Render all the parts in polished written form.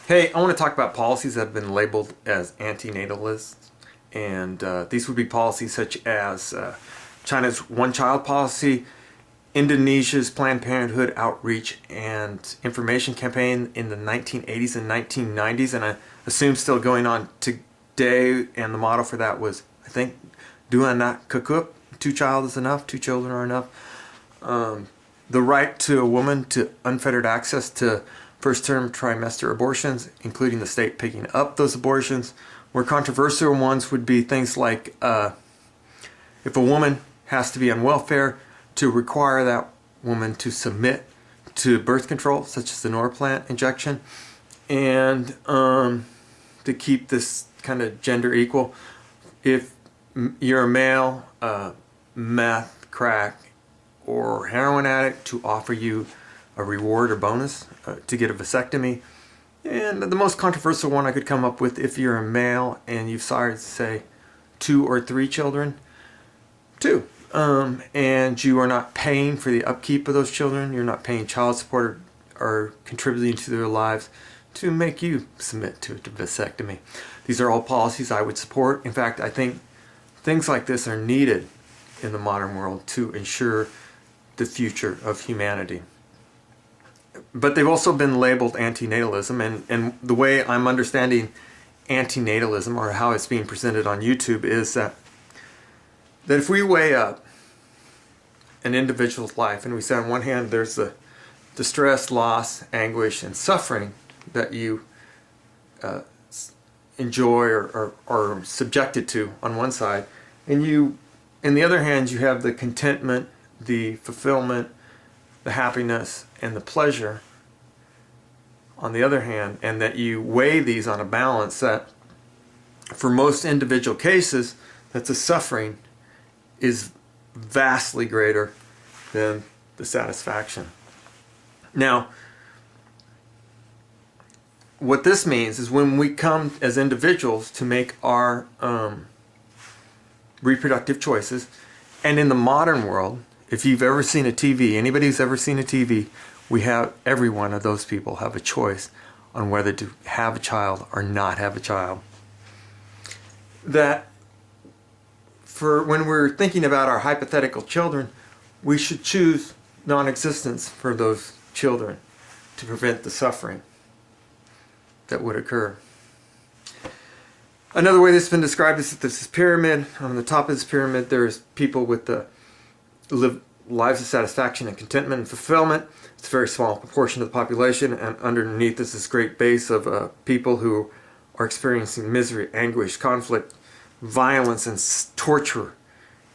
Hey, I want to talk about policies that have been labeled as antinatalist, and these would be policies such as China's one-child policy, Indonesia's Planned Parenthood outreach and information campaign in the 1980s and 1990s, and I assume still going on today, and the motto for that was, I think, Dua Nak Cukup, two child is enough, two children are enough. The right to a woman to unfettered access to first-term trimester abortions, including the state picking up those abortions. Where controversial ones would be things like if a woman has to be on welfare, to require that woman to submit to birth control, such as the Norplant injection, and to keep this kind of gender equal. If you're a male, meth, crack, or heroin addict, to offer you a reward or bonus to get a vasectomy. And the most controversial one I could come up with, if you're a male and you've sired, say, 2 or 3 children, 2, and you are not paying for the upkeep of those children, you're not paying child support or contributing to their lives, to make you submit to a vasectomy. These are all policies I would support. In fact, I think things like this are needed in the modern world to ensure the future of humanity. But they've also been labeled antinatalism, and the way I'm understanding antinatalism, or how it's being presented on YouTube, is that if we weigh up an individual's life and we say on one hand there's the distress, loss, anguish, and suffering that you enjoy or are subjected to on one side, and in the other hand you have the contentment, the fulfillment, the happiness, and the pleasure on the other hand, and that you weigh these on a balance, that for most individual cases that the suffering is vastly greater than the satisfaction. Now, what this means is when we come as individuals to make our reproductive choices, and in the modern world, if you've ever seen a TV, anybody who's ever seen a TV, every one of those people have a choice on whether to have a child or not have a child. That for when we're thinking about our hypothetical children, we should choose non-existence for those children to prevent the suffering that would occur. Another way this has been described is that there's this pyramid. On the top of this pyramid there's people with the live lives of satisfaction and contentment and fulfillment. It's a very small proportion of the population, and underneath is this great base of people who are experiencing misery, anguish, conflict, violence, and torture,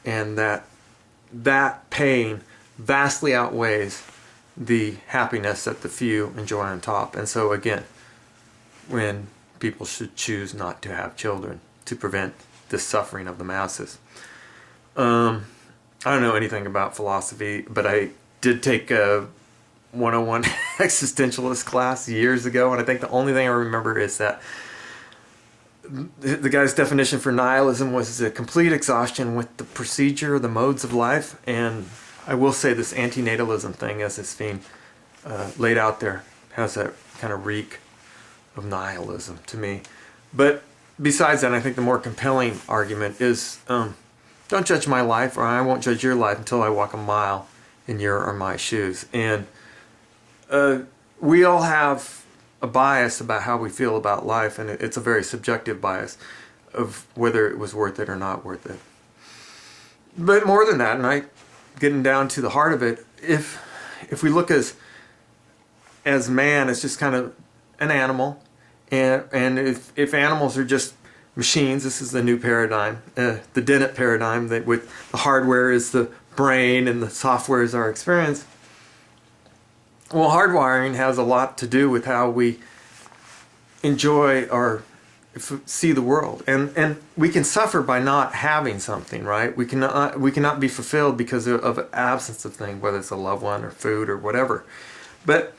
and that pain vastly outweighs the happiness that the few enjoy on top. And so again, when people should choose not to have children to prevent the suffering of the masses. I don't know anything about philosophy, but I did take a 101 existentialist class years ago, and I think the only thing I remember is that the guy's definition for nihilism was a complete exhaustion with the procedure, the modes of life. And I will say this antinatalism thing, as it's being laid out there, has that kind of reek of nihilism to me. But besides that, I think the more compelling argument is don't judge my life, or I won't judge your life until I walk a mile in your or my shoes. And we all have a bias about how we feel about life, and it's a very subjective bias of whether it was worth it or not worth it. But more than that, and getting down to the heart of it, if we look as man as just kind of an animal, and if animals are just machines, this is the new paradigm, the Dennett paradigm, that with the hardware is the brain and the software is our experience. Well, hardwiring has a lot to do with how we enjoy or see the world, and we can suffer by not having something, right? We cannot be fulfilled because of absence of things, whether it's a loved one or food or whatever. But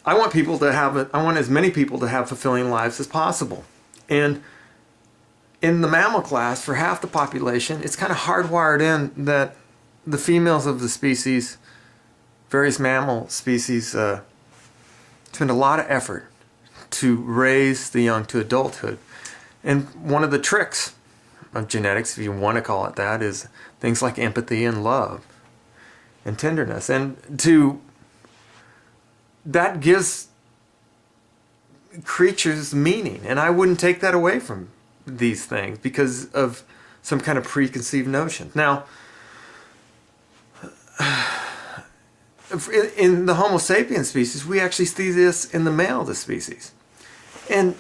I want as many people to have fulfilling lives as possible. And in the mammal class, for half the population, it's kind of hardwired in that the females of the species, various mammal species, spend a lot of effort to raise the young to adulthood. And one of the tricks of genetics, if you want to call it that, is things like empathy and love and tenderness. And that gives creatures meaning. And I wouldn't take that away from these things because of some kind of preconceived notion. Now, in the Homo sapiens species, we actually see this in the male of the species. And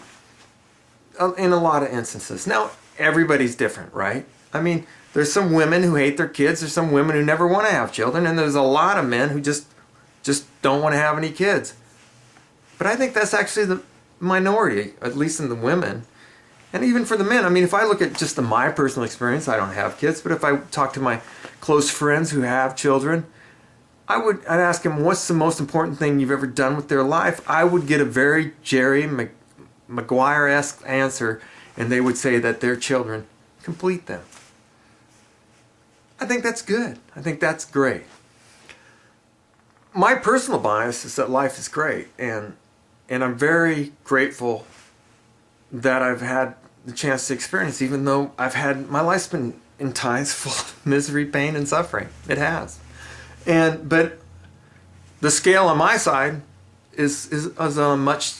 in a lot of instances. Now, everybody's different, right? I mean, there's some women who hate their kids, there's some women who never want to have children, and there's a lot of men who just don't want to have any kids. But I think that's actually the minority, at least in the women. And even for the men, I mean, if I look at just my personal experience, I don't have kids, but if I talk to my close friends who have children, I'd ask them, what's the most important thing you've ever done with their life? I would get a very Jerry Maguire-esque answer, and they would say that their children complete them. I think that's good. I think that's great. My personal bias is that life is great, and I'm very grateful that I've had the chance to experience, even though my life's been in times full of misery, pain, and suffering. It has. But the scale on my side is a much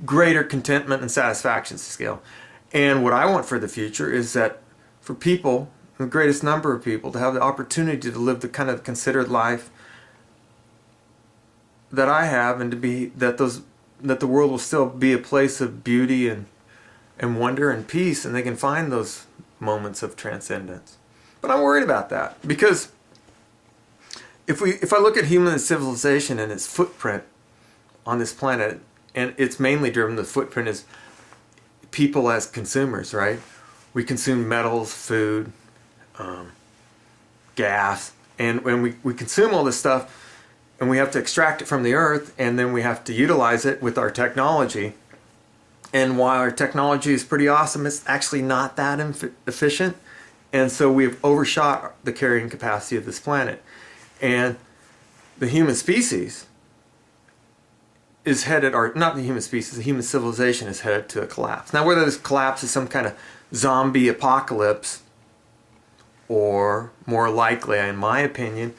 greater contentment and satisfaction scale. And what I want for the future is that for people, the greatest number of people, to have the opportunity to live the kind of considered life that I have, and to be that the world will still be a place of beauty and wonder and peace, and they can find those moments of transcendence. But I'm worried about that, because if I look at human civilization and its footprint on this planet, and it's mainly driven, the footprint is people as consumers, right? We consume metals, food, gas, and when we consume all this stuff, and we have to extract it from the earth, and then we have to utilize it with our technology. And while our technology is pretty awesome, it's actually not that efficient. And so we've overshot the carrying capacity of this planet. And the human species is headed, or not the human species, the human civilization is headed to a collapse. Now, whether this collapse is some kind of zombie apocalypse, or more likely, in my opinion,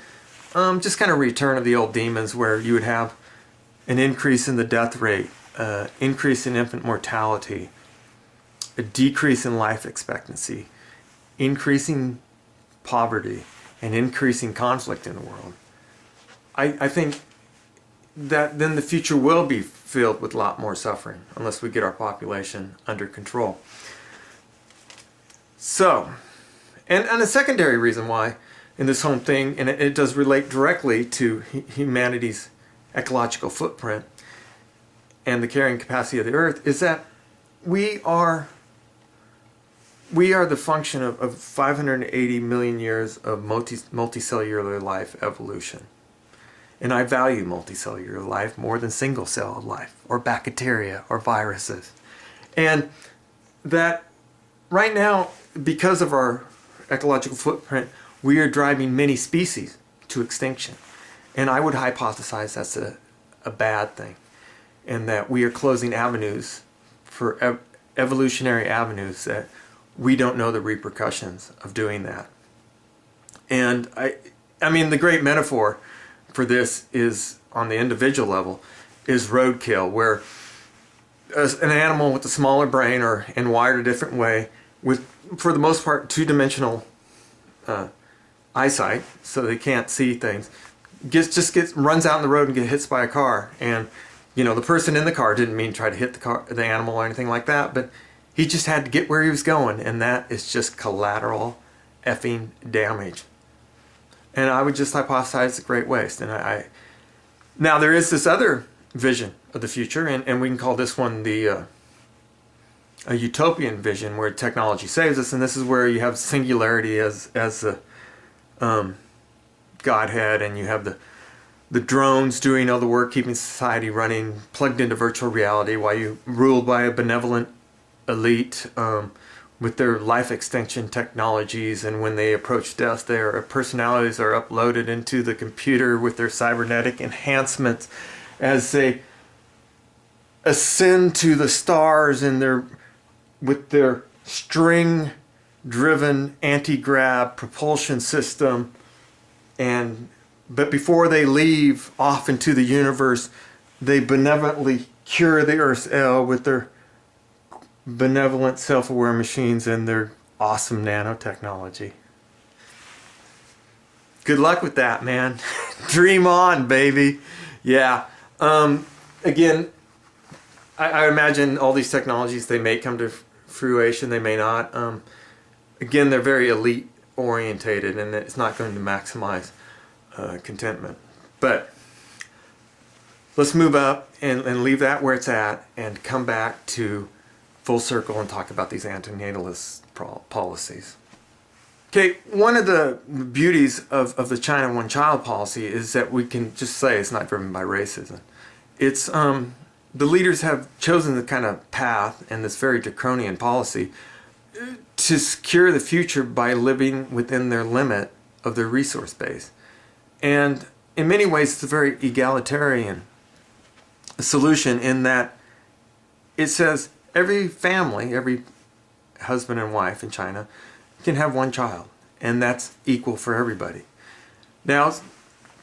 just kind of return of the old demons, where you would have an increase in the death rate, increase in infant mortality, a decrease in life expectancy, increasing poverty, and increasing conflict in the world. I think that then the future will be filled with a lot more suffering unless we get our population under control. So, and a secondary reason why in this whole thing, and it does relate directly to humanity's ecological footprint and the carrying capacity of the earth, is that we are the function of 580 million years of multicellular life evolution. And I value multicellular life more than single-cell life, or bacteria, or viruses. And that right now, because of our ecological footprint, we are driving many species to extinction. And I would hypothesize that's a bad thing. And that we are closing avenues for evolutionary avenues that we don't know the repercussions of doing that. And I mean, the great metaphor for this is, on the individual level, is roadkill, where an animal with a smaller brain and wired a different way, with, for the most part, two-dimensional eyesight, so they can't see things, runs out in the road and gets hit by a car. And the person in the car didn't mean to try to hit the animal or anything like that, but he just had to get where he was going, and that is just collateral effing damage. And I would just hypothesize a great waste. And now there is this other vision of the future, and we can call this one a utopian vision, where technology saves us, and this is where you have singularity as the Godhead, and you have the drones doing all the work, keeping society running, plugged into virtual reality, while you ruled by a benevolent elite with their life extension technologies, and when they approach death, their personalities are uploaded into the computer with their cybernetic enhancements as they ascend to the stars with their string-driven anti-grav propulsion system, but before they leave off into the universe, they benevolently cure the Earth's ill with their benevolent self-aware machines and their awesome nanotechnology. Good luck with that, man. Dream on, baby. Yeah. Again, I imagine all these technologies, they may come to fruition, they may not. Again, they're very elite orientated, and it's not going to maximize contentment. But let's move up and leave that where it's at and come back to full circle and talk about these antinatalist policies. Okay, one of the beauties of the China one-child policy is that we can just say it's not driven by racism. It's the leaders have chosen the kind of path and this very draconian policy to secure the future by living within their limit of their resource base. And in many ways, it's a very egalitarian solution in that it says every family, every husband and wife in China can have one child, and that's equal for everybody. Now,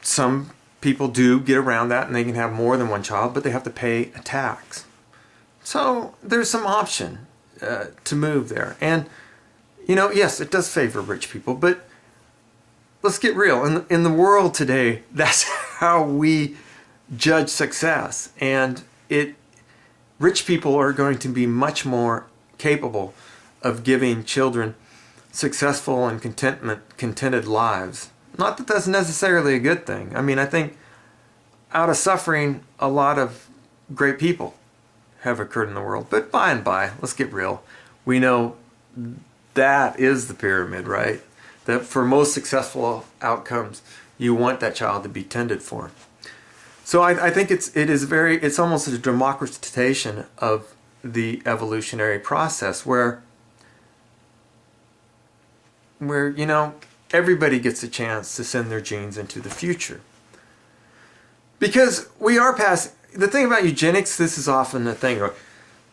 some people do get around that and they can have more than one child, but they have to pay a tax. So there's some option to move there. And, you know, yes, it does favor rich people, but let's get real. In the world today, that's how we judge success. And rich people are going to be much more capable of giving children successful and contented lives. Not that that's necessarily a good thing. I mean, I think out of suffering, a lot of great people have occurred in the world. But by and by, let's get real. We know that is the pyramid, right? That for most successful outcomes, you want that child to be tended for. So I think it's almost a democratization of the evolutionary process where you know, everybody gets a chance to send their genes into the future. Because we are past, the thing about eugenics, this is often a thing,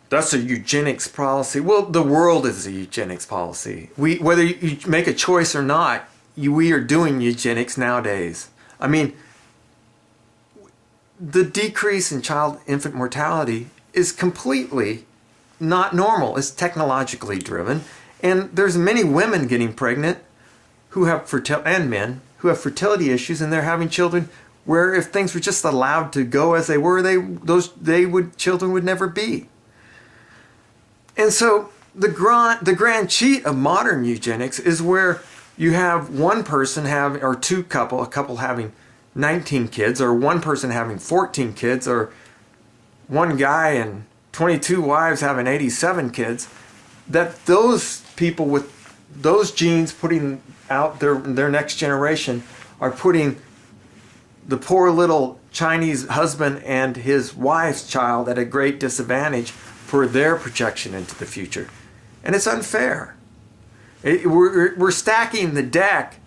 that's a eugenics policy. Well, the world is a eugenics policy. Whether you make a choice or not, we are doing eugenics nowadays. I mean, the decrease in infant mortality is completely not normal. It's technologically driven. And there's many women getting pregnant who have and men who have fertility issues, and they're having children where if things were just allowed to go as they were, children would never be. And so the grand cheat of modern eugenics is where you have one person or a couple having 19 kids, or one person having 14 kids, or one guy and 22 wives having 87 kids, that those people with those genes putting out their next generation are putting the poor little Chinese husband and his wife's child at a great disadvantage for their projection into the future. And it's unfair. We're stacking the deck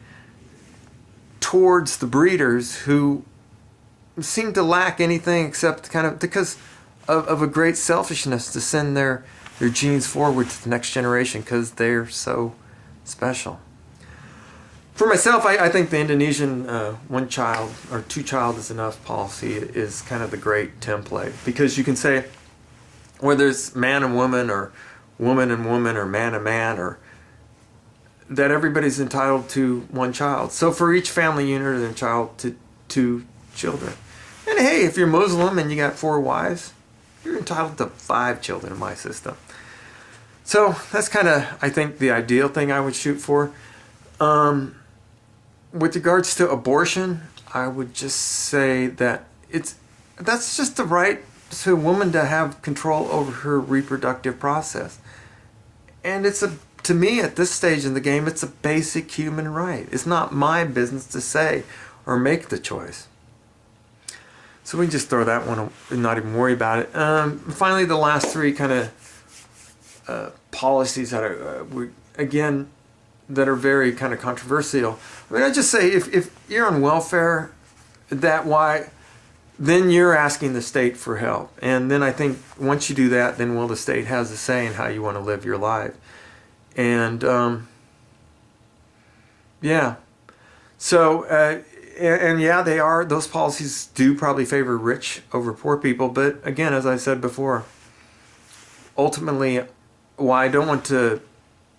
towards the breeders who seem to lack anything except kind of because of a great selfishness to send their genes forward to the next generation because they're so special. For myself, I think the Indonesian one child or two child is enough policy is kind of the great template, because you can say whether it's man and woman or woman and woman or man and man, or that everybody's entitled to one child. So for each family unit, they're entitled to 2 children. And hey, if you're Muslim and you got 4 wives, you're entitled to 5 children in my system. So that's kind of, I think, the ideal thing I would shoot for. With regards to abortion, I would just say that that's just the right to a woman to have control over her reproductive process. And to me, at this stage in the game, it's a basic human right. It's not my business to say or make the choice. So we can just throw that one and not even worry about it. Finally, the last 3 kind of policies that are, that are very kind of controversial. I mean, I just say if you're on welfare, then you're asking the state for help. And then I think once you do that, then the state has a say in how you want to live your life. And yeah. So, and yeah, those policies do probably favor rich over poor people. But again, as I said before, ultimately, while I don't want to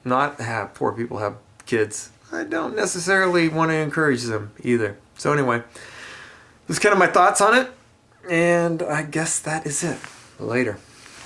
not have poor people have kids, I don't necessarily want to encourage them either. So anyway, that's kind of my thoughts on it. And I guess that is it. Later.